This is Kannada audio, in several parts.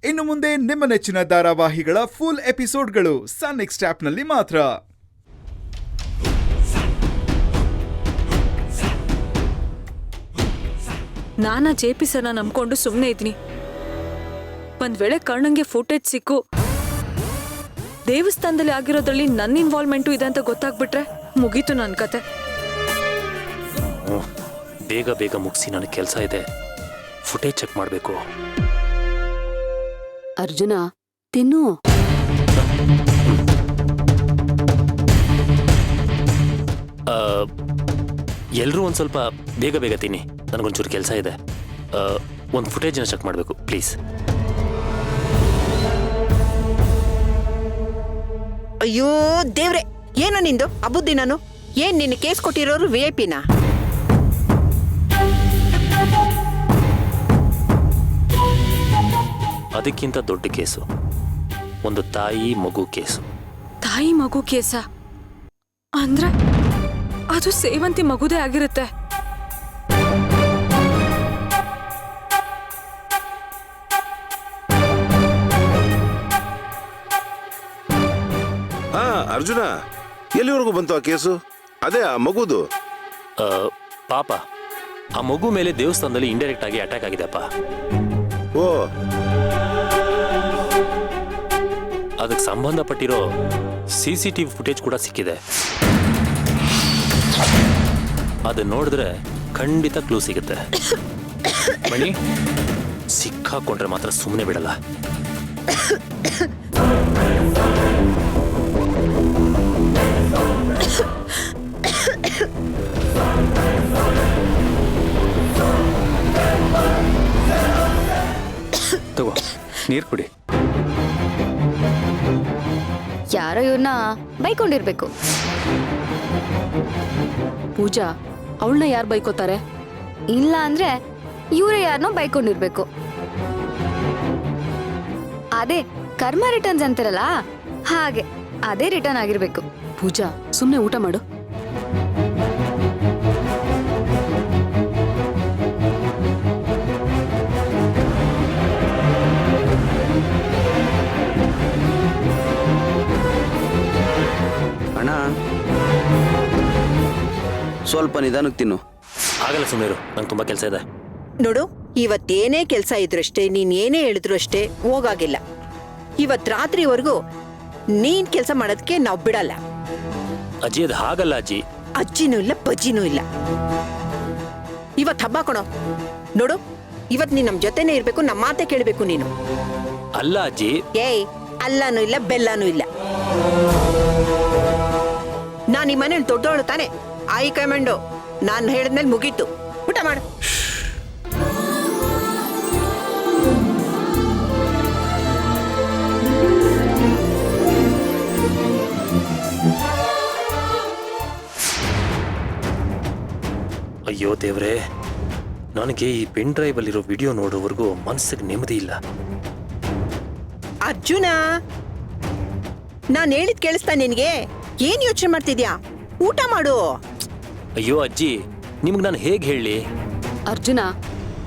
ಇನ್ನು ಮುಂದೆ ನಿಮ್ಮ ನೆಚ್ಚಿನ ಧಾರಾವಾಹಿಗಳ ಫುಲ್ ಎಪಿಸೋಡ್ಗಳು ಸನ್ ನೆಕ್ಸ್ಟ್ ಆಪ್ನಲ್ಲಿ ಮಾತ್ರ. ನಾನಾ ಜೆಪಿ ಸರ್ನ ನಂಬ್ಕೊಂಡು ಸುಮ್ಮನೆ ಇದ್ನಿ. ಒಂದ್ ವೇಳೆ ಕರ್ಣಂಗೆ ಫುಟೇಜ್ ಸಿಕ್ಕು ದೇವಸ್ಥಾನದಲ್ಲಿ ಆಗಿರೋದ್ರಲ್ಲಿ ನನ್ನ ಇನ್ವಾಲ್ವ್ಮೆಂಟು ಇದೆ ಅಂತ ಗೊತ್ತಾಗ್ಬಿಟ್ರೆ ಮುಗೀತು ನನ್ನ ಕತೆ. ಬೇಗ ಬೇಗ ಮುಗಿಸಿ ನನಗೆ ಕೆಲಸ ಇದೆ. ಫುಟೇಜ್ ಚೆಕ್ ಮಾಡಬೇಕು. ಅರ್ಜುನ ತಿನ್ನು. ಎಲ್ಲರೂ ಒಂದು ಸ್ವಲ್ಪ ಬೇಗ ಬೇಗ ತಿನ್ನಿ. ನನಗೊಂಚೂರು ಕೆಲಸ ಇದೆ. ಒಂದು ಫುಟೇಜನ್ನ ಚೆಕ್ ಮಾಡಬೇಕು ಪ್ಲೀಸ್. ಅಯ್ಯೋ ದೇವ್ರೆ, ಏನೋ ನಿಂದು ಅಬುದ್ದಿ. ನಾನು ಏನ್ ನಿನ್ನ ಕೇಸ್ ಕೊಟ್ಟಿರೋರು VIP ನಾ? ಅದಕ್ಕಿಂತ ದೊಡ್ಡ ಕೇಸು, ಒಂದು ತಾಯಿ ಮಗು ಕೇಸು. ತಾಯಿ ಮಗು ಕೇಸ ಅಂದ್ರೆ ಅದು ಸೇವಂತಿ ಮಗುದೇ ಆಗಿರುತ್ತೆ. ಅರ್ಜುನ, ಎಲ್ಲಿವರೆಗೂ ಬಂತು ಆ ಕೇಸು? ಅದೇ ಆ ಮಗುದು. ಪಾಪ, ಆ ಮಗು ಮೇಲೆ ದೇವಸ್ಥಾನದಲ್ಲಿ ಇಂಡೈರೆಕ್ಟ್ ಆಗಿ ಅಟ್ಯಾಕ್ ಆಗಿದೆಪ್ಪ. ಓ, ಅದಕ್ಕೆ ಸಂಬಂಧಪಟ್ಟಿರೋ CCTV ಫುಟೇಜ್ ಕೂಡ ಸಿಕ್ಕಿದೆ. ಅದನ್ನ ನೋಡಿದ್ರೆ ಖಂಡಿತ ಕ್ಲೂ ಸಿಗುತ್ತೆ. ಮಣಿ, ಸಿಕ್ಕಾಕೊಂಡ್ರೆ ಮಾತ್ರ ಸುಮ್ಮನೆ ಬಿಡಲ್ಲ. ತಗೋ, ನೀರು ಕುಡಿ. ಯಾರೋ ಇವ್ರನ್ನ ಬೈಕೊಂಡಿರ್ಬೇಕು. ಪೂಜಾ, ಅವಳನ್ನ ಯಾರು ಬೈಕೋತಾರೆ? ಇಲ್ಲ ಅಂದ್ರೆ ಇವರೇ ಯಾರನ್ನೋ ಬೈಕೊಂಡಿರ್ಬೇಕು. ಅದೇ ಕರ್ಮ ರಿಟರ್ನ್ಸ್ ಅಂತಾರಲ್ಲ, ಹಾಗೆ ಅದೇ ರಿಟರ್ನ್ ಆಗಿರ್ಬೇಕು. ಪೂಜಾ, ಸುಮ್ಮನೆ ಊಟ ಮಾಡು. ಅಣ್ಣ, ಸ್ವಲ್ಪ ನಿಧಾನಕ್ಕೆ ತಿನ್ನು. ಆಗಲ್ಲ, ಸುಮ್ಮನೆ ನಂಗೆ ತುಂಬಾ ಕೆಲಸ ಇದೆ. ನೋಡು, ಇವತ್ತೇನೇ ಕೆಲಸ ಇದ್ರು ಅಷ್ಟೇ, ನೀನ್ ಏನೇ ಹೇಳಿದ್ರು ಅಷ್ಟೇ ಹೋಗಾಗಿಲ್ಲ. ಇವತ್ ರಾತ್ರಿವರೆಗೂ ನೀನ್ ಕೆಲಸ ಮಾಡೋದಕ್ಕೆ ನಾವ್ ಬಿಡಲ್ಲ. ಅಜ್ಜಿ, ಅದು ಹಾಗಲ್ಲ ಅಜ್ಜಿ. ಅಜ್ಜಿನೂ ಇಲ್ಲ, ಬಜ್ಜಿನೂ ಇಲ್ಲ. ಇವತ್ ಹಬ್ಬ ಕಣೋ. ನೋಡು, ಇವತ್ ನೀನ್ ನಮ್ ಜೊತೆನೆ ಇರ್ಬೇಕು, ನಮ್ಮ ಮಾತೆ ಕೇಳ್ಬೇಕು ನೀನು. ಅಲ್ಲ ಅಜ್ಜಿ. ಏಯ್, ಅಲ್ಲಾನು ಇಲ್ಲ, ಬೆಲ್ಲಾನು ಇಲ್ಲ. ನಾನ್ ಈ ಮನೇಲಿ ದೊಡ್ಡವಳು ತಾನೆ, ಆಯಿ ಕಮಾಂಡು. ನಾನ್ ಹೇಳಿದ್ಮೇಲೆ ಮುಗೀತು. ಊಟ ಮಾಡು. ಅಯ್ಯೋ ದೇವ್ರೆ, ನನಗೆ ಈ ಪೆನ್ ಡ್ರೈವ್ ಅಲ್ಲಿರೋ ವಿಡಿಯೋ ನೋಡೋವರೆಗೂ ಮನಸ್ಸಿಗೆ ನೆಮ್ಮದಿ ಇಲ್ಲ. ಅರ್ಜುನ, ನಾನ್ ಹೇಳಿದ್ ಕೇಳಿಸ್ತಾ ನಿನ್ಗೆ? ಏನ್ ಯೋಚನೆ ಮಾಡ್ತಿದ್ಯಾ? ಊಟ ಮಾಡು. ಅಯ್ಯೋ ಅಜ್ಜಿ, ನಿಮ್ಗೆ ನಾನು ಹೇಗೆ ಹೇಳಿ? ಅರ್ಜುನ,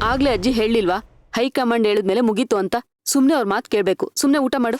ಆಗ್ಲೇ ಅಜ್ಜಿ ಹೇಳಿಲ್ವಾ ಹೈಕಮಾಂಡ್ ಹೇಳಿದ್ಮೇಲೆ ಮುಗೀತು ಅಂತ? ಸುಮ್ನೆ ಅವ್ರ ಮಾತು ಕೇಳ್ಬೇಕು. ಸುಮ್ನೆ ಊಟ ಮಾಡು.